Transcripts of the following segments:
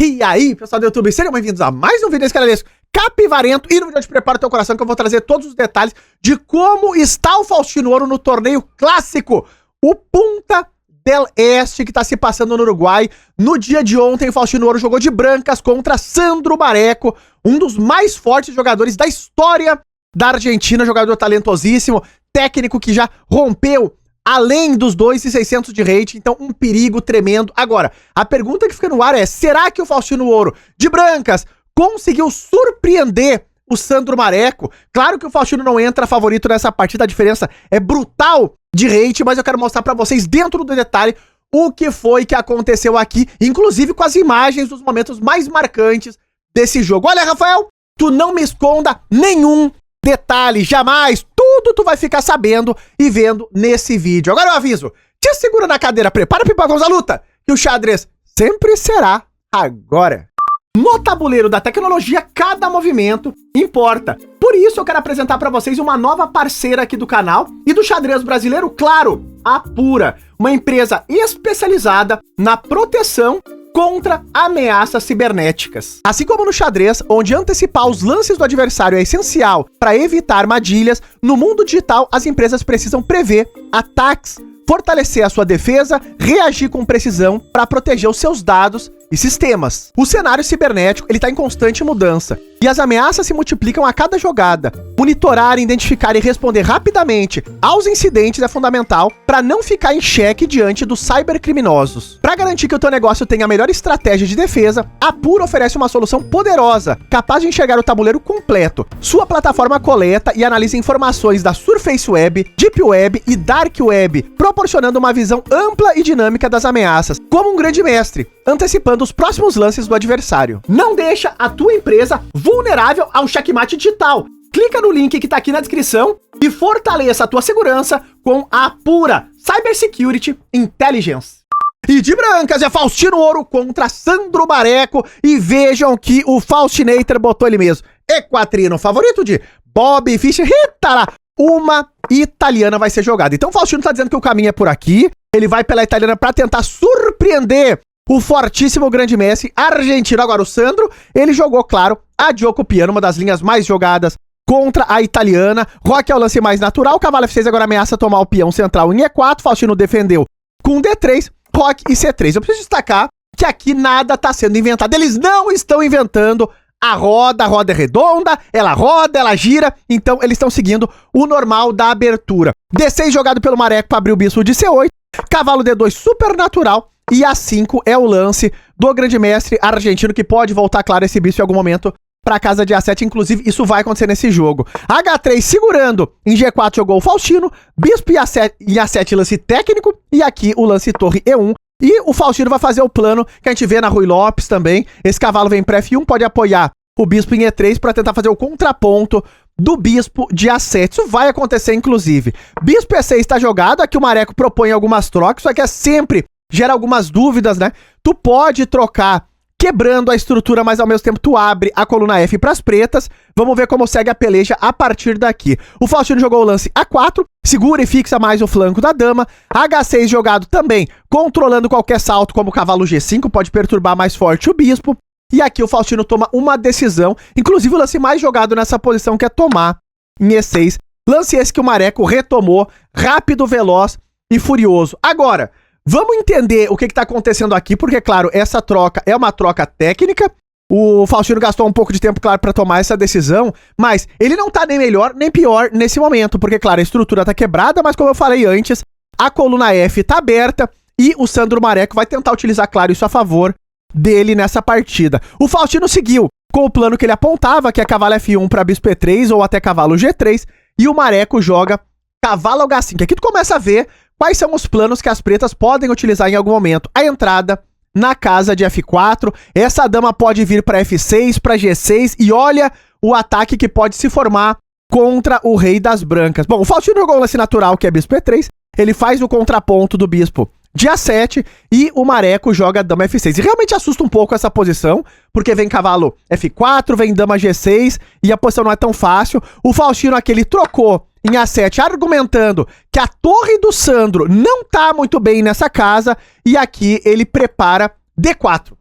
E aí, pessoal do YouTube, sejam bem-vindos a mais um vídeo desse canal capivarento. E no vídeo de Prepara o Teu Coração, que eu vou trazer todos os detalhes de como está o Faustino Ouro no torneio clássico, o Punta del Este, que está se passando no Uruguai. No dia de ontem, o Faustino Ouro jogou de brancas contra Sandro Mareco, um dos mais fortes jogadores da história da Argentina, jogador talentosíssimo, técnico que já rompeu além dos 2.600 de rate, então um perigo tremendo. Agora, a pergunta que fica no ar é, será que o Faustino Ouro, de brancas, conseguiu surpreender o Sandro Mareco? Claro que o Faustino não entra favorito nessa partida, a diferença é brutal de rate, mas eu quero mostrar pra vocês, dentro do detalhe, o que foi que aconteceu aqui, inclusive com as imagens dos momentos mais marcantes desse jogo. Olha, Rafael, tu não me esconda nenhum detalhe, jamais, tudo tu vai ficar sabendo e vendo nesse vídeo. Agora eu aviso, te segura na cadeira, prepara pipocos da luta, que o xadrez sempre será agora. No tabuleiro da tecnologia, cada movimento importa. Por isso eu quero apresentar para vocês uma nova parceira aqui do canal e do xadrez brasileiro, claro, a Apura, uma empresa especializada na proteção contra ameaças cibernéticas. Assim como no xadrez, onde antecipar os lances do adversário é essencial para evitar armadilhas, no mundo digital as empresas precisam prever ataques, fortalecer a sua defesa, reagir com precisão para proteger os seus dados e sistemas. O cenário cibernético ele está em constante mudança e as ameaças se multiplicam a cada jogada. Monitorar, identificar e responder rapidamente aos incidentes é fundamental para não ficar em xeque diante dos cybercriminosos. Para garantir que o teu negócio tenha a melhor estratégia de defesa, a Apura oferece uma solução poderosa, capaz de enxergar o tabuleiro completo. Sua plataforma coleta e analisa informações da Surface Web, Deep Web e Dark Web, proporcionando uma visão ampla e dinâmica das ameaças, como um grande mestre, antecipando os próximos lances do adversário. Não deixa a tua empresa vulnerável a um checkmate digital. Clica no link que tá aqui na descrição e fortaleça a tua segurança com a Apura Cybersecurity Intelligence. E de brancas é Faustino Ouro contra Sandro Mareco, e vejam que o Faustinator botou ele mesmo. Equatrino, favorito de Bob Fischer, lá, uma italiana vai ser jogada. Então o Faustino tá dizendo que o caminho é por aqui, ele vai pela italiana para tentar surpreender o fortíssimo grande mestre argentino. Agora o Sandro, ele jogou, claro, a Gioco Piano, uma das linhas mais jogadas contra a italiana. Roque é o lance mais natural, cavalo F6 agora ameaça tomar o peão central em E4, Faustino defendeu com D3, Roque e C3. Eu preciso destacar que aqui nada tá sendo inventado, eles não estão inventando a roda é redonda, ela roda, ela gira, então eles estão seguindo o normal da abertura. D6 jogado pelo Mareco para abrir o bispo de C8, cavalo D2 super natural, e A5 é o lance do grande mestre argentino, que pode voltar, claro, esse bispo em algum momento para casa de A7, inclusive isso vai acontecer nesse jogo. H3 segurando, em G4 jogou o Faustino, bispo e A7 lance técnico, e aqui o lance torre E1, e o Faustino vai fazer o plano que a gente vê na Rui Lopes também. Esse cavalo vem para F1, pode apoiar o bispo em E3 para tentar fazer o contraponto do bispo de A7. Isso vai acontecer, inclusive. Bispo E6 está jogado, aqui o Mareco propõe algumas trocas, só que é sempre gera algumas dúvidas, né? Tu pode trocar quebrando a estrutura, mas ao mesmo tempo tu abre a coluna F para as pretas. Vamos ver como segue a peleja a partir daqui. O Faustino jogou o lance A4, segura e fixa mais o flanco da dama. H6 jogado também, controlando qualquer salto, como o cavalo G5, pode perturbar mais forte o bispo. E aqui o Faustino toma uma decisão, inclusive o lance mais jogado nessa posição, que é tomar em E6. Lance esse que o Mareco retomou, rápido, veloz e furioso. Agora, vamos entender o que está acontecendo aqui, porque, claro, essa troca é uma troca técnica. O Faustino gastou um pouco de tempo, claro, para tomar essa decisão, mas ele não tá nem melhor nem pior nesse momento, porque, claro, a estrutura tá quebrada, mas como eu falei antes, a coluna F tá aberta e o Sandro Mareco vai tentar utilizar, claro, isso a favor dele nessa partida. O Faustino seguiu com o plano que ele apontava, que é cavalo F1 para bispo E3 ou até cavalo G3, e o Mareco joga cavalo H5. Aqui tu começa a ver quais são os planos que as pretas podem utilizar em algum momento. A entrada na casa de F4, essa dama pode vir para F6, para G6, e olha o ataque que pode se formar contra o rei das brancas. Bom, o Faustino jogou um lance natural, que é bispo E3, ele faz o contraponto do bispo de A7 e o Mareco joga dama F6. E realmente assusta um pouco essa posição, porque vem cavalo F4, vem dama G6, e a posição não é tão fácil. O Faustino aqui, ele trocou em A7, argumentando que a torre do Sandro não tá muito bem nessa casa, e aqui ele prepara D4.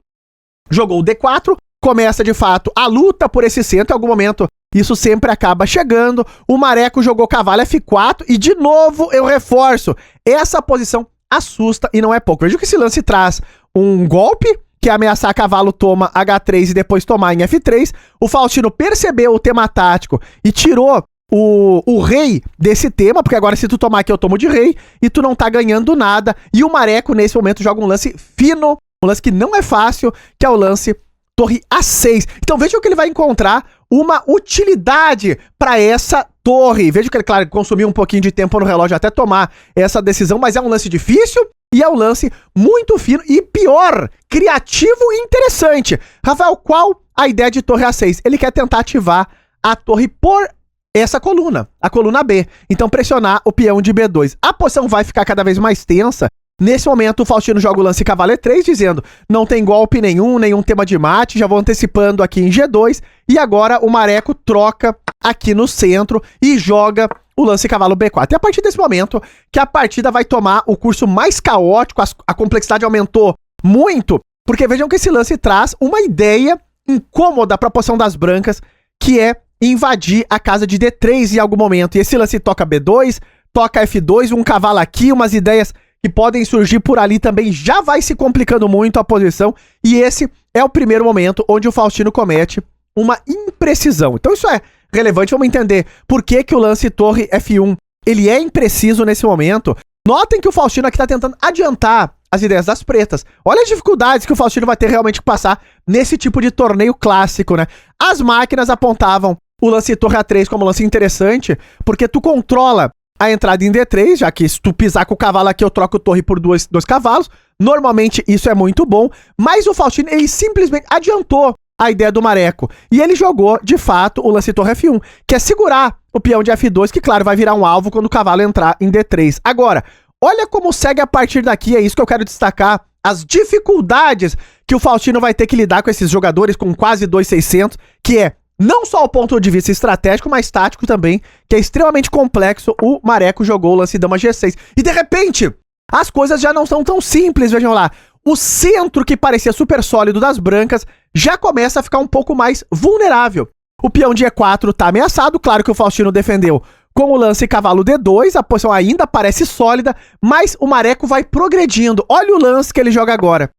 jogou o D4, começa de fato a luta por esse centro, em algum momento isso sempre acaba chegando. O Mareco jogou cavalo F4 e de novo eu reforço, essa posição assusta e não é pouco. Veja que esse lance traz um golpe, que é ameaçar cavalo toma H3 e depois tomar em F3. O Faustino percebeu o tema tático e tirou o rei desse tema, porque agora se tu tomar aqui eu tomo de rei e tu não tá ganhando nada. E o Mareco nesse momento joga um lance fino, um lance que não é fácil, que é o lance torre A6. Então veja que ele vai encontrar uma utilidade para essa torre. Veja que ele, claro, consumiu um pouquinho de tempo no relógio até tomar essa decisão, mas é um lance difícil e é um lance muito fino e pior, criativo e interessante. Rafael, qual a ideia de torre A6? Ele quer tentar ativar a torre por essa coluna, a coluna B. Então pressionar o peão de B2. A posição vai ficar cada vez mais tensa. Nesse momento, o Faustino joga o lance cavalo E3, dizendo, não tem golpe nenhum tema de mate, já vou antecipando aqui em G2, e agora o Mareco troca aqui no centro e joga o lance cavalo B4. E a partir desse momento, que a partida vai tomar o curso mais caótico, a complexidade aumentou muito, porque vejam que esse lance traz uma ideia incômoda para a posição das brancas, que é invadir a casa de D3 em algum momento. E esse lance toca B2, toca F2, um cavalo aqui, umas ideias que podem surgir por ali também, já vai se complicando muito a posição, e esse é o primeiro momento onde o Faustino comete uma imprecisão. Então isso é relevante, vamos entender por que que o lance torre F1, ele é impreciso nesse momento. Notem que o Faustino aqui tá tentando adiantar as ideias das pretas. Olha as dificuldades que o Faustino vai ter realmente que passar nesse tipo de torneio clássico, né? As máquinas apontavam o lance torre A3 como lance interessante, porque tu controla a entrada em D3, já que se tu pisar com o cavalo aqui, eu troco torre por dois cavalos. Normalmente isso é muito bom, mas o Faustino, ele simplesmente adiantou a ideia do Mareco. E ele jogou, de fato, o lance torre F1, que é segurar o peão de F2, que, claro, vai virar um alvo quando o cavalo entrar em D3. Agora, olha como segue a partir daqui, é isso que eu quero destacar, as dificuldades que o Faustino vai ter que lidar com esses jogadores com quase 2.600, que é não só o ponto de vista estratégico, mas tático também, que é extremamente complexo. O Mareco jogou o lance dama G6. E de repente, as coisas já não são tão simples, vejam lá. O centro que parecia super sólido das brancas já começa a ficar um pouco mais vulnerável. O peão de E4 tá ameaçado, claro que o Faustino defendeu com o lance cavalo D2, a posição ainda parece sólida, mas o Mareco vai progredindo. Olha o lance que ele joga agora.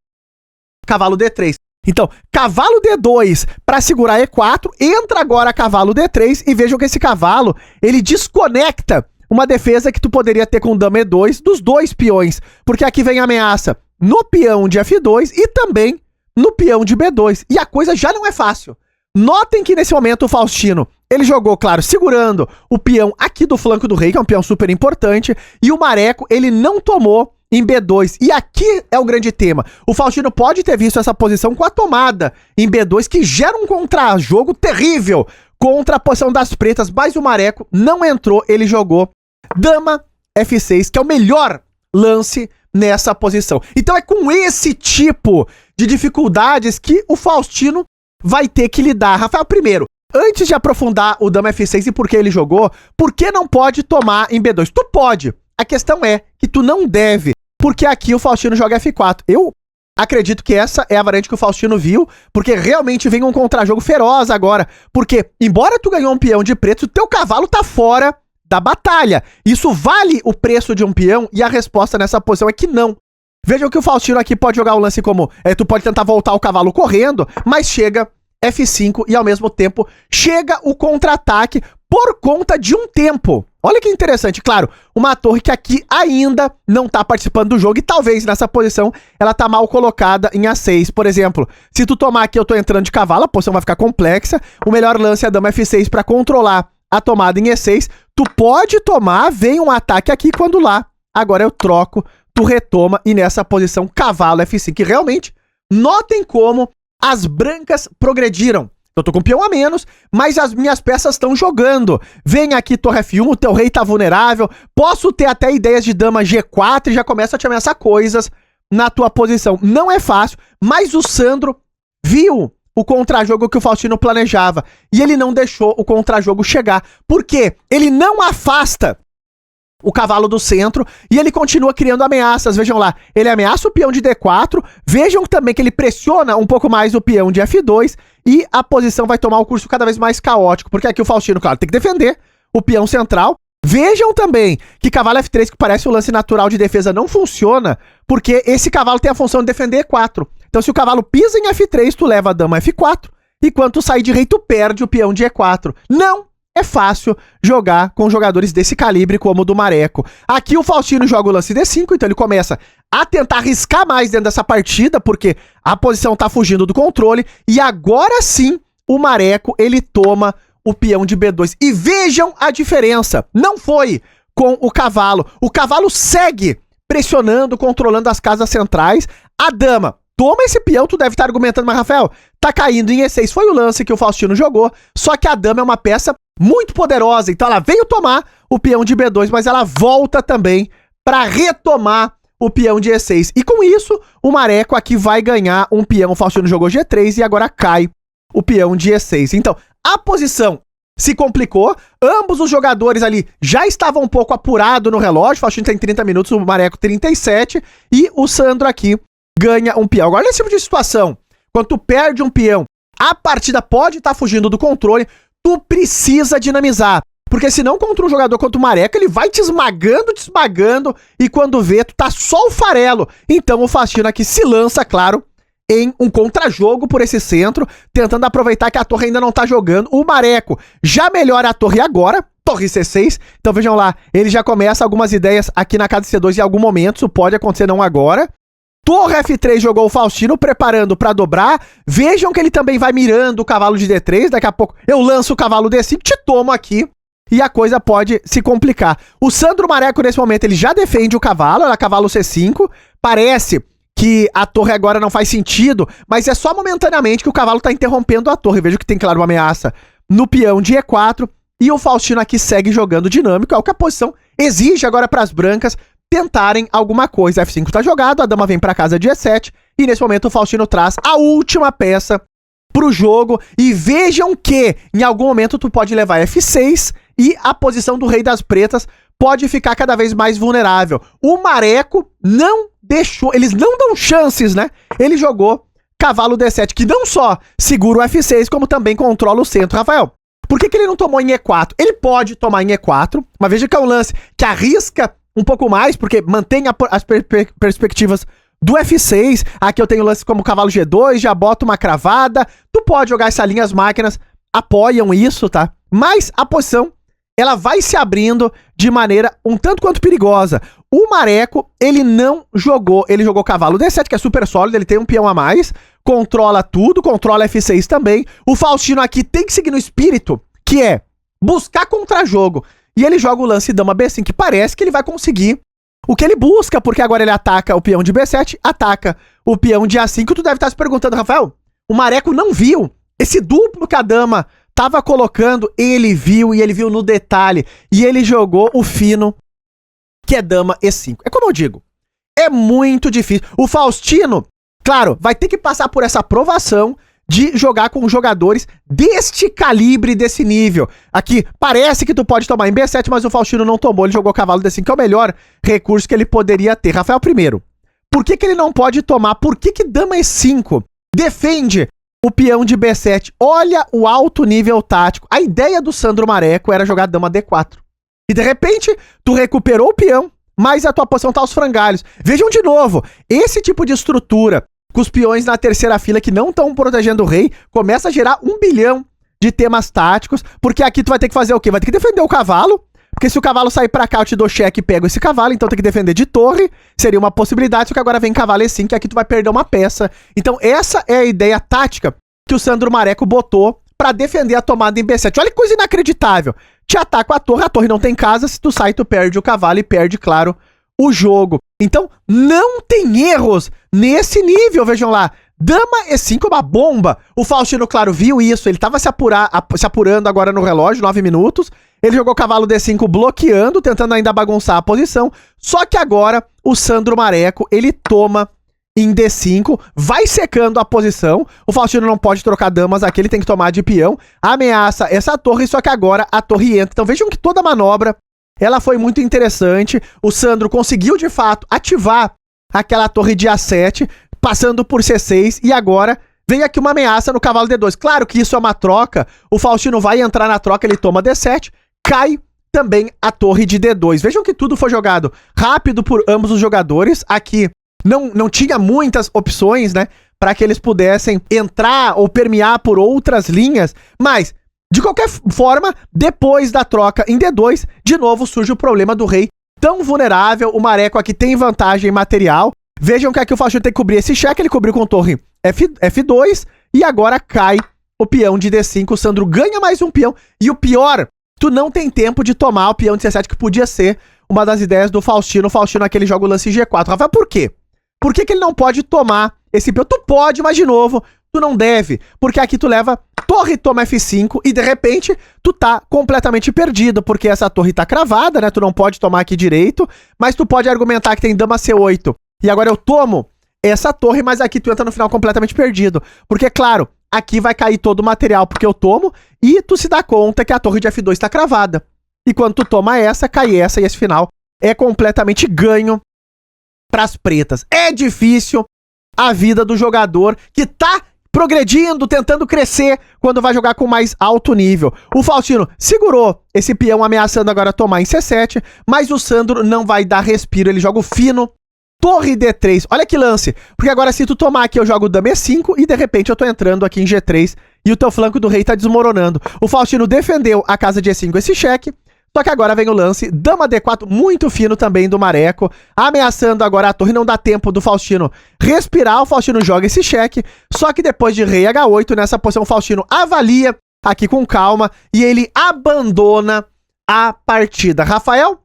Cavalo D3. Então, cavalo D2 para segurar E4, entra agora cavalo D3 e vejam que esse cavalo, ele desconecta uma defesa que tu poderia ter com dama E2 dos dois peões, porque aqui vem a ameaça no peão de F2 e também no peão de B2, e a coisa já não é fácil. Notem que nesse momento o Faustino, ele jogou, claro, segurando o peão aqui do flanco do rei, que é um peão super importante, e o Mareco, ele não tomou em B2, e aqui é o grande tema. O Faustino pode ter visto essa posição com a tomada em B2, que gera um contra-jogo terrível contra a posição das pretas, mas o Mareco não entrou, ele jogou dama F6, que é o melhor lance nessa posição. Então é com esse tipo de dificuldades que o Faustino vai ter que lidar. Rafael, primeiro, antes de aprofundar o dama F6 e por que ele jogou, por que não pode tomar em B2? Tu pode. A questão é que tu não deve, porque aqui o Faustino joga F4. Eu acredito que essa é a variante que o Faustino viu, porque realmente vem um contra-jogo feroz agora. Porque, embora tu ganhou um peão de preto, o teu cavalo tá fora da batalha. Isso vale o preço de um peão? E a resposta nessa posição é que não. Vejam que o Faustino aqui pode jogar um lance como... tu pode tentar voltar o cavalo correndo, mas chega F5 e ao mesmo tempo chega o contra-ataque por conta de um tempo. Olha que interessante, claro, uma torre que aqui ainda não tá participando do jogo e talvez nessa posição ela tá mal colocada em A6. Por exemplo, se tu tomar aqui eu tô entrando de cavalo, a posição vai ficar complexa. O melhor lance é a dama F6 para controlar a tomada em E6. Tu pode tomar, vem um ataque aqui quando lá. Agora eu troco, tu retoma e nessa posição cavalo F5. E realmente, notem como as brancas progrediram. Eu tô com peão a menos, mas as minhas peças estão jogando. Vem aqui torre F1, o teu rei tá vulnerável. Posso ter até ideias de dama G4 e já começa a te ameaçar coisas na tua posição. Não é fácil, mas o Sandro viu o contra-jogo que o Faustino planejava. E ele não deixou o contra-jogo chegar. Por quê? Ele não afasta o cavalo do centro, e ele continua criando ameaças, vejam lá, ele ameaça o peão de D4, vejam também que ele pressiona um pouco mais o peão de F2, e a posição vai tomar um curso cada vez mais caótico, porque aqui o Faustino, claro, tem que defender o peão central. Vejam também que cavalo F3, que parece o lance natural de defesa, não funciona, porque esse cavalo tem a função de defender E4. Então se o cavalo pisa em F3, tu leva a dama a F4, e quando tu sair de rei, tu perde o peão de E4. Não é fácil jogar com jogadores desse calibre como o do Mareco. Aqui o Faustino joga o lance D5, então ele começa a tentar arriscar mais dentro dessa partida, porque a posição tá fugindo do controle, e agora sim o Mareco, ele toma o peão de B2. E vejam a diferença, não foi com o cavalo segue pressionando, controlando as casas centrais, a dama toma esse peão, tu deve estar argumentando, mas Rafael, tá caindo em E6, foi o lance que o Faustino jogou, só que a dama é uma peça muito poderosa, então ela veio tomar o peão de B2, mas ela volta também para retomar o peão de E6, e com isso, o Mareco aqui vai ganhar um peão, o Faustino jogou G3 e agora cai o peão de E6, então a posição se complicou, ambos os jogadores ali já estavam um pouco apurados no relógio, o Faustino tem 30 minutos, o Mareco 37, e o Sandro aqui ganha um peão. Agora, nesse tipo de situação, quando tu perde um peão, a partida pode estar fugindo do controle, tu precisa dinamizar. Porque senão, contra um jogador contra o Mareco, ele vai te esmagando, e quando vê, tu tá só o farelo. Então o Faustino aqui se lança, claro, em um contra-jogo por esse centro, tentando aproveitar que a torre ainda não tá jogando. O Mareco já melhora a torre agora, torre C6. Então vejam lá, ele já começa algumas ideias aqui na casa C2 em algum momento, isso pode acontecer não agora. Torre F3 jogou o Faustino, preparando para dobrar. Vejam que ele também vai mirando o cavalo de D3. Daqui a pouco eu lanço o cavalo D5, te tomo aqui. E a coisa pode se complicar. O Sandro Mareco, nesse momento, ele já defende o cavalo. Era cavalo C5. Parece que a torre agora não faz sentido, mas é só momentaneamente que o cavalo tá interrompendo a torre. Vejo que tem, claro, uma ameaça no peão de E4. E o Faustino aqui segue jogando dinâmico. É o que a posição exige agora para as brancas tentarem alguma coisa. F5 tá jogado, a dama vem pra casa de E7, e nesse momento o Faustino traz a última peça pro jogo, e vejam que em algum momento tu pode levar F6, e a posição do rei das pretas pode ficar cada vez mais vulnerável. O Mareco não deixou, eles não dão chances, né? Ele jogou cavalo D7, que não só segura o F6, como também controla o centro. Rafael, por que ele não tomou em E4? Ele pode tomar em E4, mas veja que é um lance que arrisca um pouco mais, porque mantém as perspectivas do F6. Aqui eu tenho lances como cavalo G2, já boto uma cravada. Tu pode jogar essa linha, as máquinas apoiam isso, tá? Mas a posição, ela vai se abrindo de maneira um tanto quanto perigosa. O Mareco, ele não jogou, ele jogou cavalo D7, que é super sólido, ele tem um peão a mais, controla tudo, controla F6 também. O Faustino aqui tem que seguir no espírito, que é buscar contra-jogo. E ele joga o lance dama B5, que parece que ele vai conseguir o que ele busca, porque agora ele ataca o peão de B7, ataca o peão de A5. Tu deve estar se perguntando, Rafael, o Mareco não viu esse duplo que a dama tava colocando? Ele viu, e ele viu no detalhe, e ele jogou o fino, que é dama E5. É como eu digo, é muito difícil. O Faustino, claro, vai ter que passar por essa aprovação de jogar com jogadores deste calibre, desse nível. Aqui, parece que tu pode tomar em B7, mas o Faustino não tomou, ele jogou cavalo D5, que é o melhor recurso que ele poderia ter. Rafael, primeiro, por que ele não pode tomar? Por que dama E5 defende o peão de B7? Olha o alto nível tático. A ideia do Sandro Mareco era jogar dama D4. E de repente, tu recuperou o peão, mas a tua posição tá aos frangalhos. Vejam de novo, esse tipo de estrutura com os peões na terceira fila que não estão protegendo o rei, começa a gerar 1 bilhão de temas táticos, porque aqui tu vai ter que fazer o quê? Vai ter que defender o cavalo, porque se o cavalo sair pra cá, eu te dou cheque e pego esse cavalo, então tem que defender de torre, seria uma possibilidade, só que agora vem cavalo E5, que aqui tu vai perder uma peça. Então essa é a ideia tática que o Sandro Mareco botou pra defender a tomada em B7. Olha que coisa inacreditável. Te ataca a torre não tem casa, se tu sai, tu perde o cavalo e perde, claro, o jogo. Então, não tem erros nesse nível, vejam lá. Dama E5 é uma bomba. O Faustino, claro, viu isso. Ele tava se apurando agora no relógio, 9 minutos. Ele jogou cavalo D5 bloqueando, tentando ainda bagunçar a posição. Só que agora, o Sandro Mareco, ele toma em D5, vai secando a posição. O Faustino não pode trocar damas aqui, ele tem que tomar de peão. Ameaça essa torre, só que agora a torre entra. Então vejam que toda manobra ela foi muito interessante. O Sandro conseguiu, de fato, ativar aquela torre de A7, passando por C6, e agora vem aqui uma ameaça no cavalo D2. Claro que isso é uma troca, o Faustino vai entrar na troca, ele toma D7, cai também a torre de D2. Vejam que tudo foi jogado rápido por ambos os jogadores. Aqui não tinha muitas opções, né, para que eles pudessem entrar ou permear por outras linhas, mas, de qualquer forma, depois da troca em D2, de novo surge o problema do rei tão vulnerável. O Mareco aqui tem vantagem material. Vejam que aqui o Faustino tem que cobrir esse cheque, ele cobriu com torre F2, e agora cai o peão de D5, o Sandro ganha mais um peão, e o pior, tu não tem tempo de tomar o peão de C7, que podia ser uma das ideias do Faustino. O Faustino aqui ele joga o lance G4. Rafael, por quê? Por que ele não pode tomar esse peão? Tu pode, mas de novo, tu não deve, porque aqui tu leva torre toma F5 e de repente tu tá completamente perdido, porque essa torre tá cravada, né? Tu não pode tomar aqui direito, mas tu pode argumentar que tem dama C8 e agora eu tomo essa torre, mas aqui tu entra no final completamente perdido, porque claro, aqui vai cair todo o material porque eu tomo e tu se dá conta que a torre de F2 tá cravada. E quando tu toma essa, cai essa e esse final é completamente ganho pras pretas. É difícil a vida do jogador que tá progredindo, tentando crescer quando vai jogar com mais alto nível. O Faustino segurou esse peão ameaçando agora tomar em C7, mas o Sandro não vai dar respiro, ele joga o fino, torre D3. Olha que lance, porque agora se tu tomar aqui eu jogo dama E5 e de repente eu tô entrando aqui em G3 e o teu flanco do rei tá desmoronando. O Faustino defendeu a casa de E5 esse cheque, só que agora vem o lance, dama D4, muito fino também do Mareco, ameaçando agora a torre, não dá tempo do Faustino respirar, o Faustino joga esse cheque, só que depois de rei H8, nessa posição o Faustino avalia aqui com calma e ele abandona a partida. Rafael,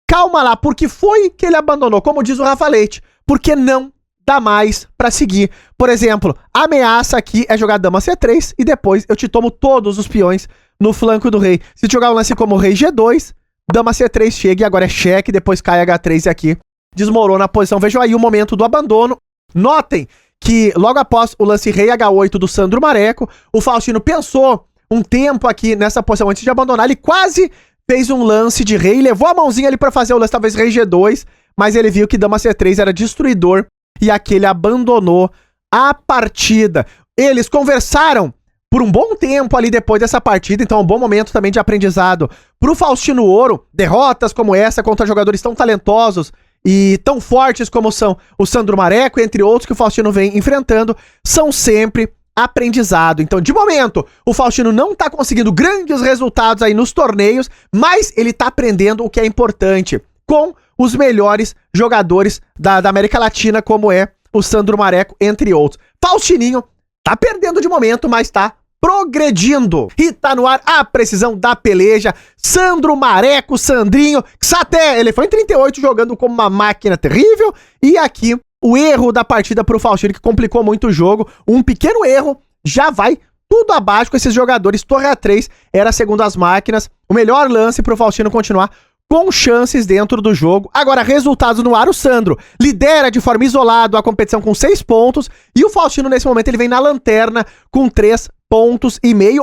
calma lá, porque foi que ele abandonou, como diz o Rafa Leite, porque não dá mais pra seguir. Por exemplo, a ameaça aqui é jogar dama C3 e depois eu te tomo todos os peões no flanco do rei. Se jogar um lance como rei G2, dama C3 chega e agora é cheque, depois cai H3 e aqui desmorona a posição. Vejam aí o momento do abandono. Notem que logo após o lance rei H8 do Sandro Mareco, o Faustino pensou um tempo aqui nessa posição antes de abandonar, ele quase fez um lance de rei, levou a mãozinha ali pra fazer o lance, talvez rei G2, mas ele viu que dama C3 era destruidor e aqui ele abandonou a partida. Eles conversaram por um bom tempo ali depois dessa partida, então é um bom momento também de aprendizado pro Faustino Ouro. Derrotas como essa contra jogadores tão talentosos e tão fortes como são o Sandro Mareco, entre outros que o Faustino vem enfrentando, são sempre aprendizado. Então, de momento, o Faustino não tá conseguindo grandes resultados aí nos torneios, mas ele tá aprendendo o que é importante com os melhores jogadores da América Latina, como é o Sandro Mareco, entre outros. Faustininho tá perdendo de momento, mas tá progredindo. E tá no ar a precisão da peleja. Sandro Mareco, Sandrinho, Xaté, ele foi em 38 jogando como uma máquina terrível. E aqui o erro da partida pro Faustino, que complicou muito o jogo. Um pequeno erro já vai tudo abaixo com esses jogadores. Torre A3 era, segundo as máquinas, o melhor lance pro Faustino continuar com chances dentro do jogo. Agora, resultados no ar, o Sandro lidera de forma isolada a competição com 6 pontos, e o Faustino, nesse momento, ele vem na lanterna com 3,5 pontos,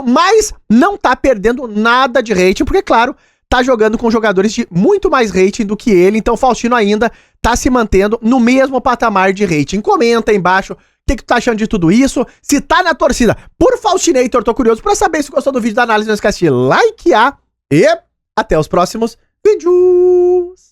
mas não tá perdendo nada de rating, porque, claro, tá jogando com jogadores de muito mais rating do que ele, então o Faustino ainda tá se mantendo no mesmo patamar de rating. Comenta aí embaixo o que tu tá achando de tudo isso, se tá na torcida por Faustinator, tô curioso pra saber se gostou do vídeo da análise, não esquece de likear, e até os próximos vídeos!